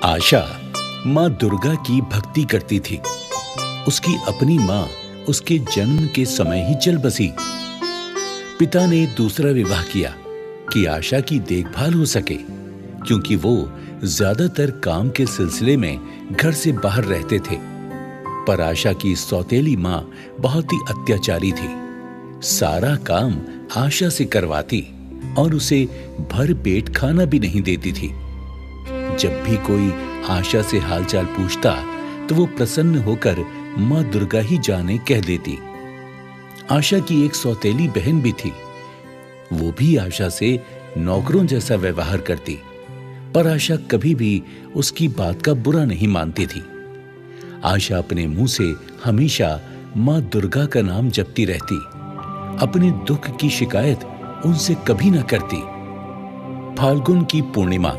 आशा माँ दुर्गा की भक्ति करती थी। उसकी अपनी माँ उसके जन्म के समय ही चल बसी। पिता ने दूसरा विवाह किया कि आशा की देखभाल हो सके, क्योंकि वो ज्यादातर काम के सिलसिले में घर से बाहर रहते थे। पर आशा की सौतेली माँ बहुत ही अत्याचारी थी। सारा काम आशा से करवाती और उसे भर पेट खाना भी नहीं देती थी। जब भी कोई आशा से हालचाल पूछता तो वो प्रसन्न होकर माँ दुर्गा ही जाने कह देती। आशा की एक सौतेली बहन भी थी। वो भी आशा से नौकरों जैसा व्यवहार करती, पर आशा कभी भी उसकी बात का बुरा नहीं मानती थी। आशा अपने मुंह से हमेशा माँ दुर्गा का नाम जपती रहती। अपने दुख की शिकायत उनसे कभी न करती। फाल्गुन की पूर्णिमा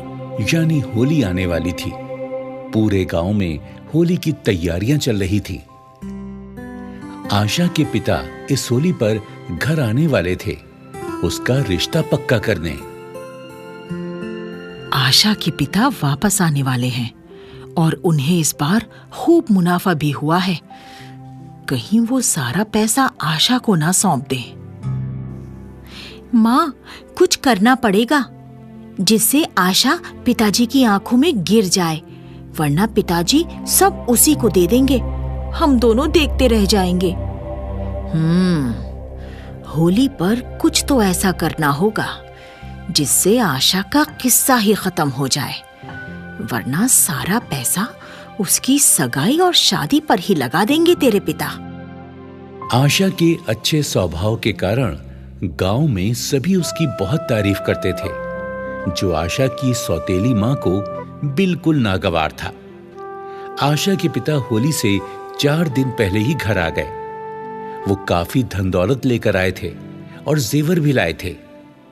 यानी होली आने वाली थी। पूरे गांव में होली की तैयारियां चल रही थी। आशा के पिता इस होली पर घर आने वाले थे, उसका रिश्ता पक्का करने। आशा के पिता वापस आने वाले हैं और उन्हें इस बार खूब मुनाफा भी हुआ है। कहीं वो सारा पैसा आशा को ना सौंप दे। माँ, कुछ करना पड़ेगा जिससे आशा पिताजी की आंखों में गिर जाए, वरना पिताजी सब उसी को दे देंगे। हम दोनों देखते रह जाएंगे। होली पर कुछ तो ऐसा करना होगा जिससे आशा का किस्सा ही खत्म हो जाए, वरना सारा पैसा उसकी सगाई और शादी पर ही लगा देंगे तेरे पिता। आशा के अच्छे स्वभाव के कारण गांव में सभी उसकी बहुत तारीफ करते थे, जो आशा की सौतेली माँ को बिल्कुल नागवार था। आशा के पिता होली से 4 दिन पहले ही घर आ गए। वो काफी धन दौलत लेकर आए थे और जेवर भी लाए थे।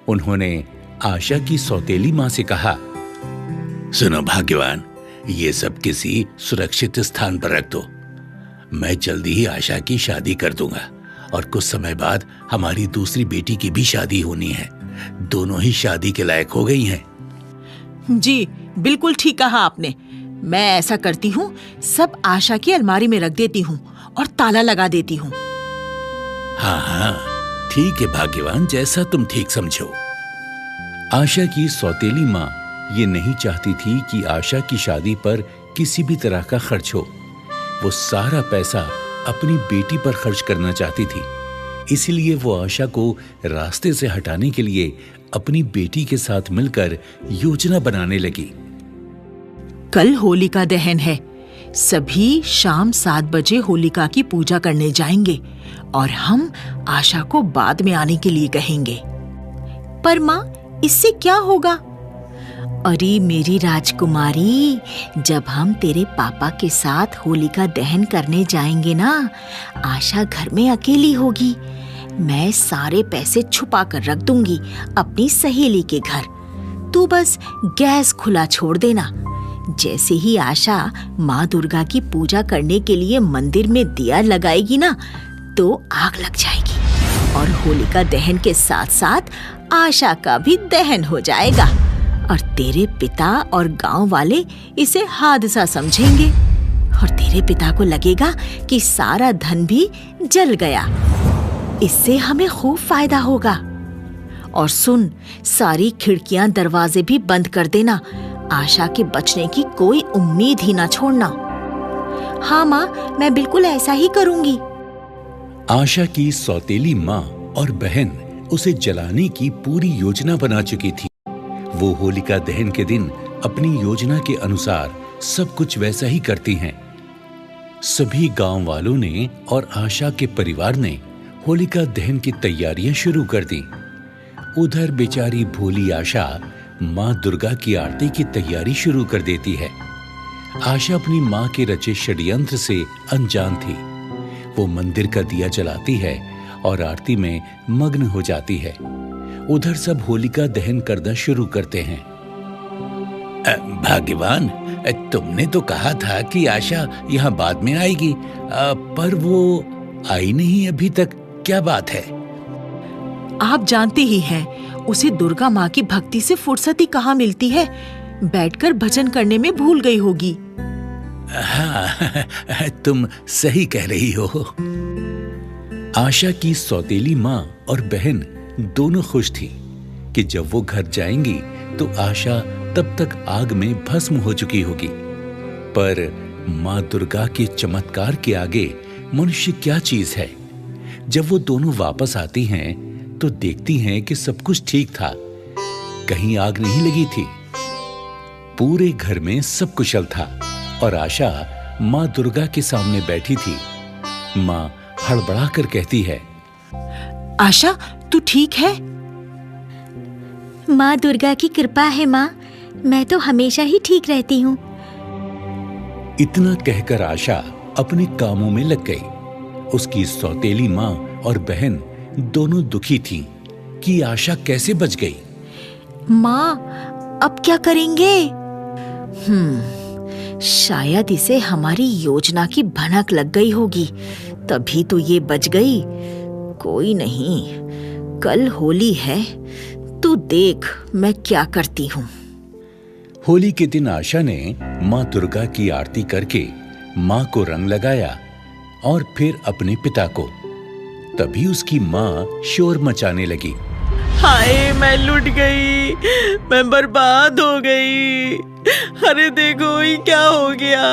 उन्होंने आशा की सौतेली माँ से कहा, सुनो भाग्यवान, ये सब किसी सुरक्षित स्थान पर रख दो। मैं जल्दी ही आशा की शादी कर दूंगा और कुछ समय बाद हमारी दूसरी बेटी की भी शादी होनी है। दोनों ही शादी के लायक हो गई हैं। जी, बिल्कुल ठीक कहा आपने। मैं ऐसा करती हूँ, सब आशा की अलमारी में रख देती हूँ और ताला लगा देती हूँ। हाँ, ठीक है भाग्यवान, जैसा तुम ठीक समझो। आशा की सौतेली माँ ये नहीं चाहती थी कि आशा की शादी पर किसी भी तरह का खर्च हो। वो सारा पैसा अपनी बेटी पर खर्च करना चाहती थी। इसलिए वो आशा को रास्ते से हटाने के लिए अपनी बेटी के साथ मिलकर योजना बनाने लगी। कल होलिका दहन है। सभी शाम 7 बजे होलिका की पूजा करने जाएंगे और हम आशा को बाद में आने के लिए कहेंगे। पर माँ, इससे क्या होगा? अरे मेरी राजकुमारी, जब हम तेरे पापा के साथ होलिका दहन करने जाएंगे ना, आशा घर में अकेली होगी। मैं सारे पैसे छुपा कर रख दूंगी अपनी सहेली के घर। तू बस गैस खुला छोड़ देना। जैसे ही आशा माँ दुर्गा की पूजा करने के लिए मंदिर में दिया लगाएगी ना, तो आग लग जाएगी और होलिका दहन के साथ साथ आशा का भी दहन हो जाएगा और तेरे पिता और गांव वाले इसे हादसा समझेंगे और तेरे पिता को लगेगा कि सारा धन भी जल गया। इससे हमें खूब फायदा होगा। और सुन, सारी खिड़कियां दरवाजे भी बंद कर देना। आशा के बचने की कोई उम्मीद ही ना छोड़ना। हाँ माँ, मैं बिल्कुल ऐसा ही करूंगी। आशा की सौतेली माँ और बहन उसे जलाने की पूरी योजना बना चुकी थी। वो होलिका दहन के दिन अपनी योजना के अनुसार सब कुछ वैसा ही करती हैं। सभी गांव वालों ने और आशा के परिवार ने होलिका दहन की तैयारियां शुरू कर दी। उधर बेचारी भोली आशा माँ दुर्गा की आरती की तैयारी शुरू कर देती है। आशा अपनी माँ के रचे षड्यंत्र से अनजान थी। वो मंदिर का दिया जलाती है और आरती में मग्न हो जाती है। उधर सब होलिका दहन करना शुरू करते हैं। भाग्यवान, तुमने तो कहा था कि आशा यहाँ बाद में आएगी, पर वो आई नहीं अभी तक। क्या बात है? आप जानते ही हैं, उसे दुर्गा माँ की भक्ति से फुर्सत ही कहाँ मिलती है। बैठकर भजन करने में भूल गई होगी। हाँ, तुम सही कह रही हो। आशा की सौतेली माँ और बहन दोनों खुश थी कि जब वो घर जाएंगी तो आशा तब तक आग में भस्म हो चुकी होगी। पर माँ दुर्गा के चमत्कार के आगे मनुष्य क्या चीज है। जब वो दोनों वापस आती हैं तो देखती हैं कि सब कुछ ठीक था, कहीं आग नहीं लगी थी। पूरे घर में सब कुशल था और आशा माँ दुर्गा के सामने बैठी थी। माँ हड़बड़ा कर कहती है, आशा, तू ठीक है? माँ दुर्गा की कृपा है माँ, मैं तो हमेशा ही ठीक रहती हूँ। इतना कहकर आशा अपने कामों में लग गई। उसकी सौतेली माँ और बहन दोनों दुखी थीं कि आशा कैसे बच गई। माँ, अब क्या करेंगे? शायद इसे हमारी योजना की भनक लग गई होगी, तभी तो ये बच गई। कोई नहीं, कल होली है तो देख मैं क्या करती हूँ। होली के दिन आशा ने माँ दुर्गा की आरती करके माँ को रंग लगाया और फिर अपने पिता को। तभी उसकी माँ शोर मचाने लगी, हाय, मैं लुट गई, मैं बर्बाद हो गई। अरे देखो ये क्या हो गया।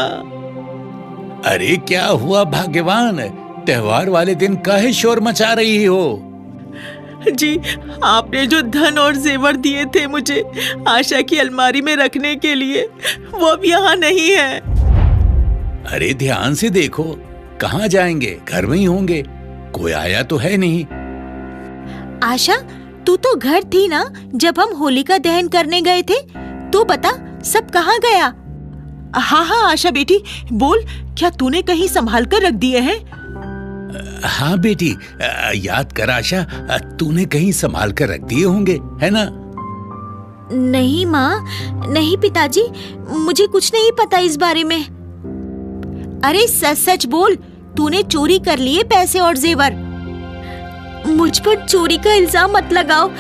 अरे क्या हुआ भाग्यवान, त्योहार वाले दिन काहे शोर मचा रही हो? जी, आपने जो धन और जेवर दिए थे मुझे आशा की अलमारी में रखने के लिए, वो अब यहाँ नहीं है। अरे ध्यान से देखो, कहाँ जाएंगे? घर में ही होंगे, कोई आया तो है नहीं। आशा, तू तो घर थी ना जब हम होलिका दहन करने गए थे? तू बता, सब कहाँ गया? हाँ हाँ आशा बेटी, बोल, क्या तूने कहीं संभाल कर रख दिए हैं? हाँ बेटी, याद कर आशा, तूने कहीं संभाल कर रख दिए होंगे, है ना? नहीं माँ, नहीं पिताजी, मुझे कुछ नहीं पता इस बारे में। अरे सच सच बोल, तूने चोरी कर लिए पैसे और जेवर। मुझ पर चोरी का इल्जाम मत लगाओ।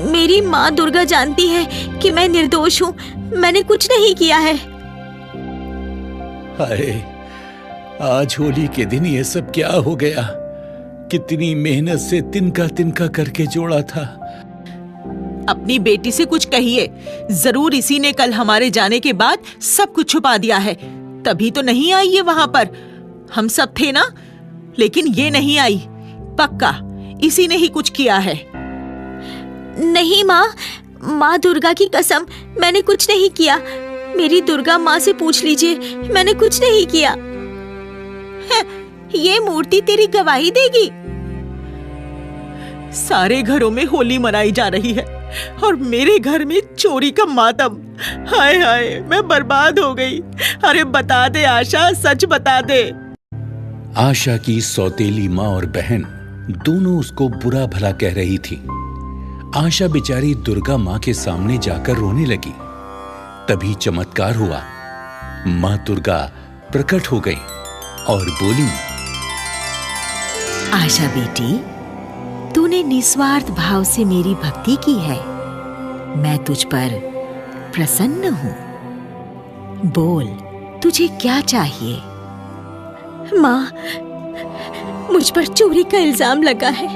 मेरी माँ दुर्गा जानती है कि मैं निर्दोष हूँ, मैंने कुछ नहीं किया है। हाय, आज होली के दिन ये सब क्या हो गया? कितनी मेहनत से तिनका तिनका करके जोड़ा था। अपनी बेटी से कुछ कहिए, जरूर इसी ने कल हमारे जाने के बाद सब कुछ छुपा दिया है, तभी तो नहीं आई ये वहां पर। हम सब थे ना, लेकिन ये नहीं आई, पक्का इसी ने ही कुछ किया है। नहीं माँ, माँ दुर्गा की कसम, मैंने कुछ नहीं किया। मेरी दुर्गा माँ से पूछ लीजिए, मैंने कुछ नहीं किया। ये मूर्ति तेरी गवाही देगी। सारे घरों में होली मनाई जा रही है और मेरे घर में चोरी का मातम। हाय हाय, मैं बर्बाद हो गई। अरे बता दे आशा, सच बता दे। आशा की सौतेली माँ और बहन दोनों उसको बुरा भला कह रही थी। आशा बेचारी दुर्गा माँ के सामने जाकर रोने लगी। तभी चमत्कार हुआ, माँ दुर्गा प्रकट हो गई और बोली, आशा बेटी, तूने निस्वार्थ भाव से मेरी भक्ति की है, मैं तुझ पर प्रसन्न हूँ। बोल, तुझे क्या चाहिए? माँ, मुझ पर चोरी का इल्जाम लगा है।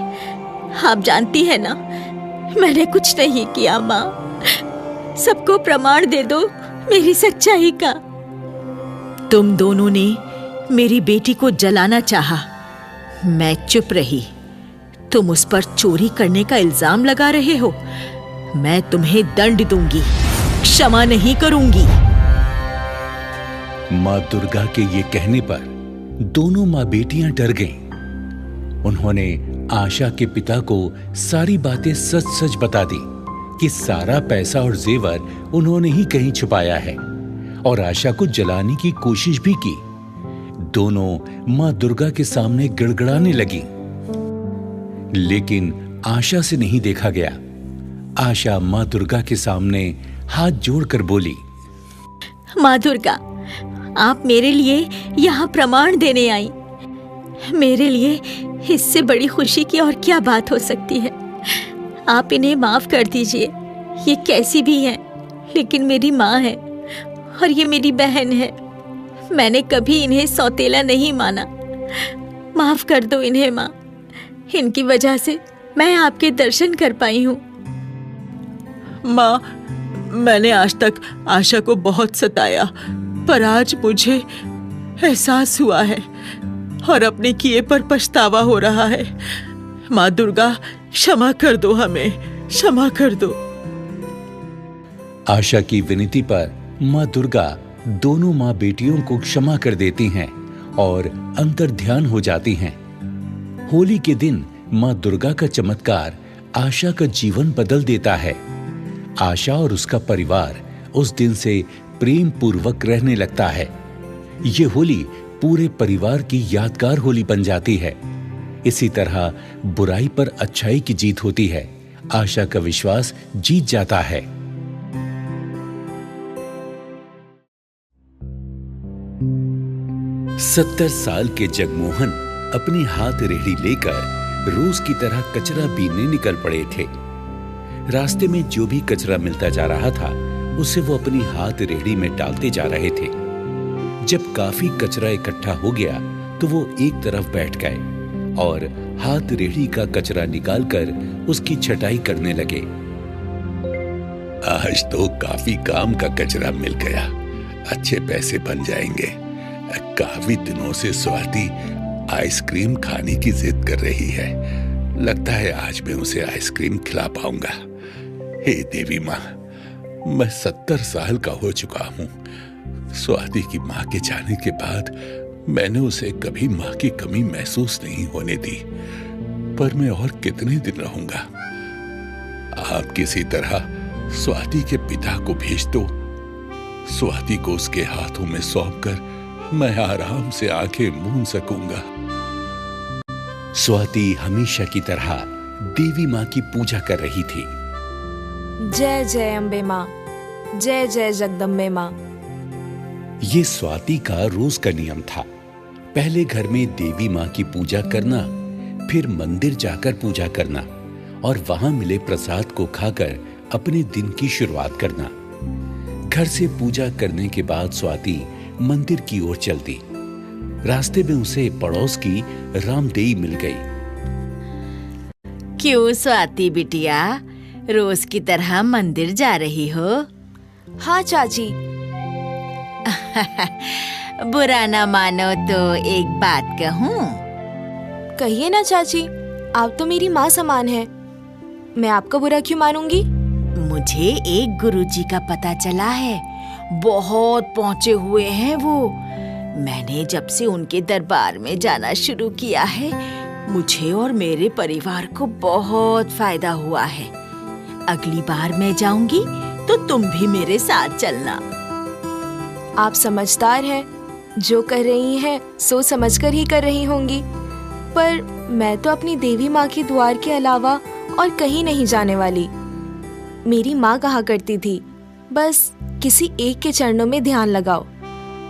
आप जानती है ना, मैंने कुछ नहीं किया। माँ, सबको प्रमाण दे दो मेरी सच्चाई का। तुम दोनों ने मेरी बेटी को जलाना चाहा, मैं चुप रही। तुम उस पर चोरी करने का इल्जाम लगा रहे हो, मैं तुम्हें दंड दूंगी, क्षमा नहीं करूंगी। माँ दुर्गा के ये कहने पर दोनों माँ बेटियां डर गईं। उन्होंने आशा के पिता को सारी बातें सच सच बता दी कि सारा पैसा और जेवर उन्होंने ही कहीं छुपाया है और आशा को जलाने की कोशिश भी की। दोनों माँ दुर्गा के सामने गिड़गिड़ाने लगी, लेकिन आशा से नहीं देखा गया। आशा माँ दुर्गा के सामने हाथ जोड़कर बोली, माँ दुर्गा, आप मेरे लिए यहाँ प्रमाण देने आई। मेरे लिए इससे बड़ी खुशी की और क्या बात हो सकती है। आप इन्हें माफ कर दीजिए, ये कैसी भी हैं, लेकिन मेरी माँ है और ये मेरी बहन है। मैंने कभी इन्हें सौतेला नहीं माना। माफ कर दो इन्हें माँ। इनकी वजह से मैं आपके दर्शन कर पाई हूँ। माँ, मैंने आज तक आशा को बहुत सताया, पर आज मुझे एहसास हुआ है और अपने किए पर पछतावा हो रहा है। माँ दुर्गा, क्षमा कर दो, हमें क्षमा कर दो। आशा की विनती पर माँ दुर्गा दोनों माँ बेटियों को क्षमा कर देती हैं और अंतर्ध्यान हो जाती हैं। होली के दिन माँ दुर्गा का चमत्कार आशा का जीवन बदल देता है। आशा और उसका परिवार उस दिन से प्रेम पूर्वक रहने लगता है। ये होली पूरे परिवार की यादगार होली बन जाती है। इसी तरह बुराई पर अच्छाई की जीत होती है। आशा का विश्वास जीत जाता है। सत्तर साल के जगमोहन अपनी हाथ रेहड़ी लेकर रोज की तरह कचरा बीनने निकल पड़े थे। रास्ते में जो भी कचरा मिलता जा रहा था उसे वो अपनी हाथ रेहड़ी में डालते जा रहे थे। जब काफी कचरा इकट्ठा हो गया तो वो एक तरफ बैठ गए और हाथ रेहड़ी का कचरा निकालकर उसकी छटाई करने लगे। आज तो काफी काम का कचरा मिल गया, अच्छे पैसे बन जाएंगे। काफी दिनों से स्वाति आइसक्रीम खाने की जिद कर रही है। लगता है आज मैं उसे आइसक्रीम खिला पाऊंगा। हे देवी माँ, मैं 70 साल का हो चुका हूँ। स्वाति की माँ के जाने के बाद मैंने उसे कभी माँ की कमी महसूस नहीं होने दी। पर मैं और कितने दिन रहूंगा? आप किसी तरह स्वाति के पिता को भेज दो। स्वाति को उसके हाथों में सौंपकर मैं आराम से आंखें मूंद सकूंगा। स्वाति हमेशा की तरह देवी माँ की पूजा कर रही थी। जय जय अम्बे माँ, जय जय जगदम्बे माँ। ये स्वाति का रोज का नियम था। पहले घर में देवी माँ की पूजा करना, फिर मंदिर जाकर पूजा करना और वहां मिले प्रसाद को खाकर अपने दिन की शुरुआत करना। घर से पूजा करने के बाद स्वाति मंदिर की ओर चलती। रास्ते में उसे पड़ोस की रामदेई मिल गई। क्यों स्वाति बिटिया, रोज की तरह मंदिर जा रही हो? हाँ चाची। बुरा ना मानो तो एक बात कहूँ? कहिए ना चाची, आप तो मेरी माँ समान है। मैं आपका बुरा क्यों मानूंगी? मुझे एक गुरुजी का पता चला है, बहुत पहुँचे हुए हैं वो। मैंने जब से उनके दरबार में जाना शुरू किया है, मुझे और मेरे परिवार को बहुत फायदा हुआ है। अगली बार मैं जाऊंगी तो तुम भी मेरे साथ चलना। आप समझदार हैं, जो कर रही हैं सोच समझकर ही कर रही होंगी। पर मैं तो अपनी देवी माँ के द्वार के अलावा और कहीं नहीं जाने वाली। मेरी माँ कहा करती थी, बस किसी एक के चरणों में ध्यान लगाओ,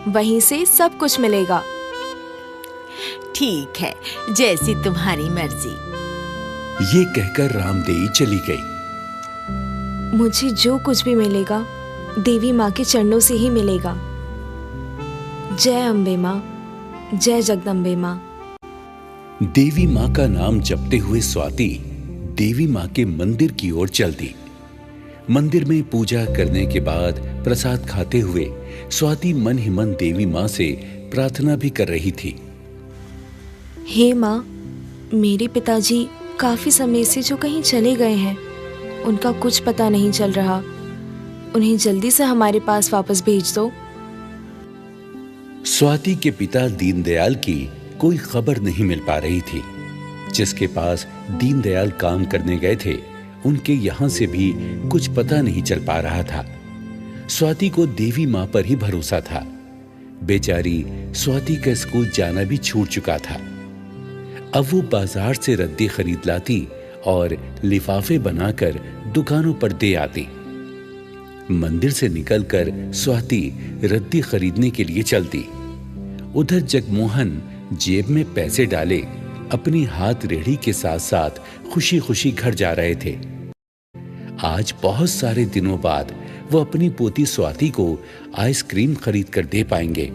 वहीं से सब कुछ मिलेगा। ठीक है, जैसी तुम्हारी मर्जी। ये कहकर रामदेई चली गई। मुझे जो कुछ भी मिलेगा देवी माँ के चरणों से ही मिलेगा। जय अम्बे माँ, जय जगदम्बे माँ। देवी माँ का नाम जपते हुए स्वाति देवी माँ के मंदिर की ओर चल दी। मंदिर में पूजा करने के बाद प्रसाद खाते हुए स्वाति मन ही मन देवी माँ से प्रार्थना भी कर रही थी। हे माँ, मेरे पिताजी काफी समय से जो कहीं चले गए हैं, उनका कुछ पता नहीं चल रहा। उन्हें जल्दी से हमारे पास वापस भेज दो। स्वाति के पिता दीनदयाल की कोई खबर नहीं मिल पा रही थी। जिसके पास दीनदयाल काम करने गए थे, उनके यहाँ से भी कुछ पता नहीं चल पा रहा था। स्वाति को देवी माँ पर ही भरोसा था। बेचारी स्वाति का स्कूल जाना भी छूट चुका था। अब वो बाजार से रद्दी खरीद लाती और लिफाफे बनाकर दुकानों पर दे आती। मंदिर से निकलकर स्वाति रद्दी खरीदने के लिए चलती। उधर जगमोहन जेब में पैसे डाले अपनी हाथ रेहड़ी के साथ साथ खुशी खुशी घर जा रहे थे। आज बहुत सारे दिनों बाद वो अपनी पोती स्वाति को आइसक्रीम खरीद कर दे पाएंगे।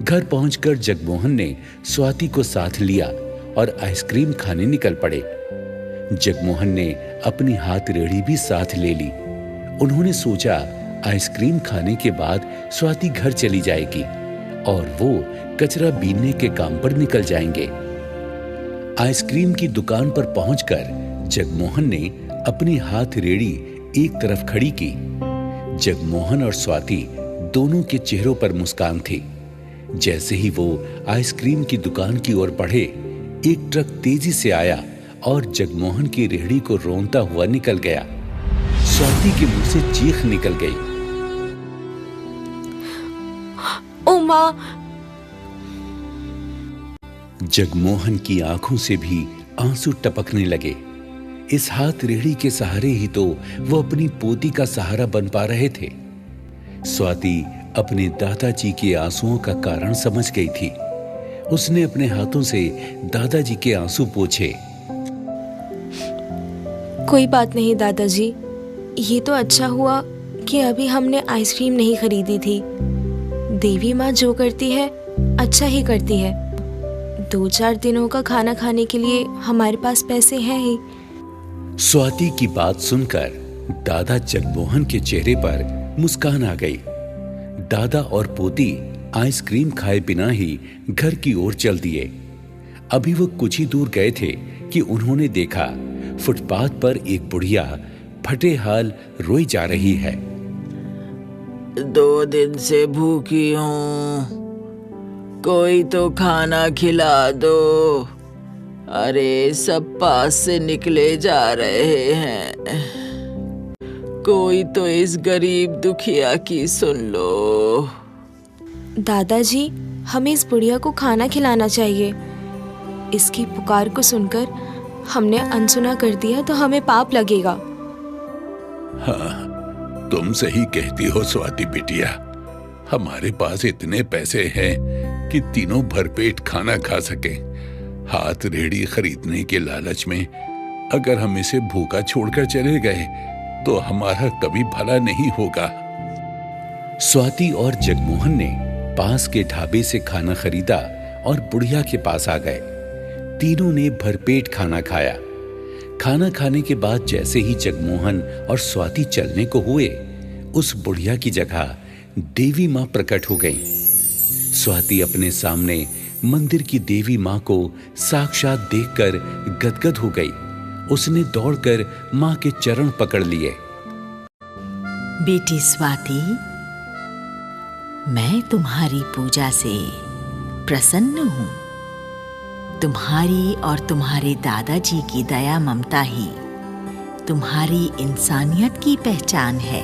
घर पहुंचकर जगमोहन ने स्वाति को साथ लिया और आइसक्रीम खाने निकल पड़े। जगमोहन ने अपनी हाथ रेड़ी भी साथ ले ली। उन्होंने सोचा आइसक्रीम खाने के बाद स्वाति घर चली जाएगी और वो कचरा बीनने के काम पर निकल जाएंगे। आइसक्रीम की दुकान पर पहुंचकर जगमोहन ने अपनी हाथ रेड़ी एक तरफ खड़ी की। जगमोहन और स्वाति दोनों के चेहरों पर मुस्कान थी। जैसे ही वो आइसक्रीम की दुकान की ओर बढ़े, एक ट्रक तेजी से आया और जगमोहन की रेहड़ी को रौंदता हुआ निकल गया। स्वाति के मुंह से चीख निकल गई। ओ माँ! जगमोहन की आंखों से भी आंसू टपकने लगे। इस हाथ रेहड़ी के सहारे ही तो वो अपनी पोती का सहारा बन पा रहे थे। स्वाति अपने दादाजी के आंसुओं का कारण समझ गई थी। उसने अपने हाथों से दादाजी के आंसू पोंछे। कोई बात नहीं दादाजी, ये तो अच्छा हुआ कि अभी हमने आइसक्रीम नहीं खरीदी थी। देवी माँ जो करती है अच्छा ही करती है। 2-4 दिनों का खाना खाने के लिए हमारे पास पैसे हैं ही। स्वाति की बात सुनकर दादा जगमोहन के चेहरे पर मुस्कान आ गई। दादा और पोती आइसक्रीम खाए बिना ही घर की ओर चल दिए। अभी वो कुछ ही दूर गए थे कि उन्होंने देखा फुटपाथ पर एक बुढ़िया फटे हाल रोई जा रही है। 2 दिन से भूखी हूँ, कोई तो खाना खिला दो। अरे सब पास से निकले जा रहे हैं, कोई तो इस गरीब दुखिया की सुन लो। दादाजी, हमें इस बुढ़िया को खाना खिलाना चाहिए। इसकी पुकार को सुनकर हमने अनसुना कर दिया तो हमें पाप लगेगा। हाँ, तुम सही कहती हो स्वाति बिटिया। हमारे पास इतने पैसे हैं कि तीनों भरपेट खाना खा सके। हाथ रेहड़ी खरीदने के लालच में अगर हम इसे भूखा छोड़कर चले गए तो हमारा कभी भला नहीं होगा। स्वाति और जगमोहन ने पास के ढाबे से खाना खरीदा और बुढ़िया के पास आ गए। तीनों ने भरपेट खाना खाया। खाना खाने के बाद जैसे ही जगमोहन और स्वाति चलने को हुए, उस बुढ़िया की जगह देवी माँ प्रकट हो गई। स्वाति अपने सामने मंदिर की देवी माँ को साक्षात देखकर गदगद हो गई। उसने दौड़कर माँ के चरण पकड़ लिए। बेटी स्वाति, मैं तुम्हारी पूजा से प्रसन्न हूँ। तुम्हारी और तुम्हारे दादाजी की दया ममता ही तुम्हारी इंसानियत की पहचान है।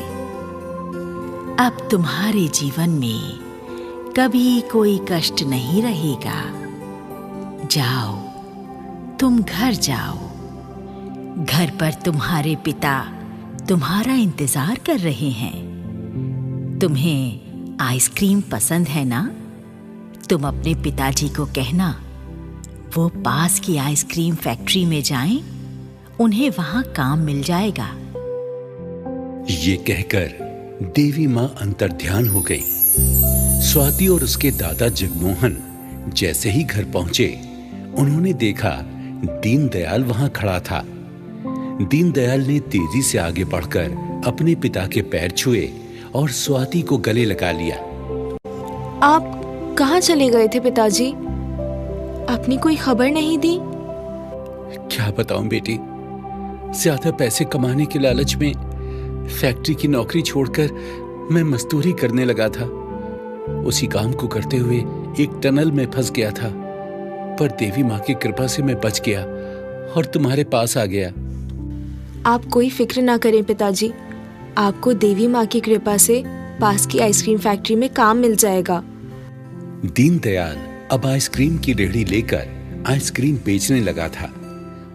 अब तुम्हारे जीवन में कभी कोई कष्ट नहीं रहेगा। जाओ, तुम घर जाओ। घर पर तुम्हारे पिता तुम्हारा इंतजार कर रहे हैं। तुम्हें आइसक्रीम पसंद है ना? तुम अपने पिताजी को कहना वो पास की आइसक्रीम फैक्ट्री में जाएं, उन्हें वहां काम मिल जाएगा। ये कहकर देवी माँ अंतर्ध्यान हो गई। स्वाति और उसके दादा जगमोहन जैसे ही घर पहुंचे, उन्होंने देखा दीनदयाल वहां खड़ा था। दीनदयाल ने तेजी से आगे बढ़कर अपने पिता के पैर छुए और स्वाति को गले लगा लिया। आप कहाँ चले गए थे पिताजी? आपने कोई खबर नहीं दी? क्या बताऊं बेटी, ज्यादा पैसे कमाने के लालच में फैक्ट्री की नौकरी छोड़कर मैं मजदूरी करने लगा था। उसी काम को करते हुए एक टनल में फंस गया था, पर देवी माँ की कृपा से मैं बच गया और तुम्हारे पास आ गया। आप कोई फिक्र ना करें पिताजी, आपको देवी माँ की कृपा से पास की आइसक्रीम फैक्ट्री में काम मिल जाएगा। दीनदयाल अब आइसक्रीम की रेहड़ी लेकर आइसक्रीम बेचने लगा था।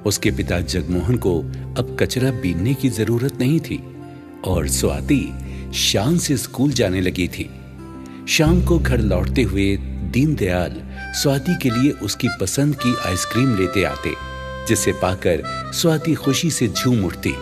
उसके पिता जगमोहन को अब कचरा बीनने की जरूरत नहीं थी और स्वाति शाम से स्कूल जाने लगी थी। शाम को घर लौटते हुए दीनदयाल स्वाति के लिए उसकी पसंद की आइसक्रीम लेते आते, जिसे पाकर स्वाति खुशी से झूम उठती।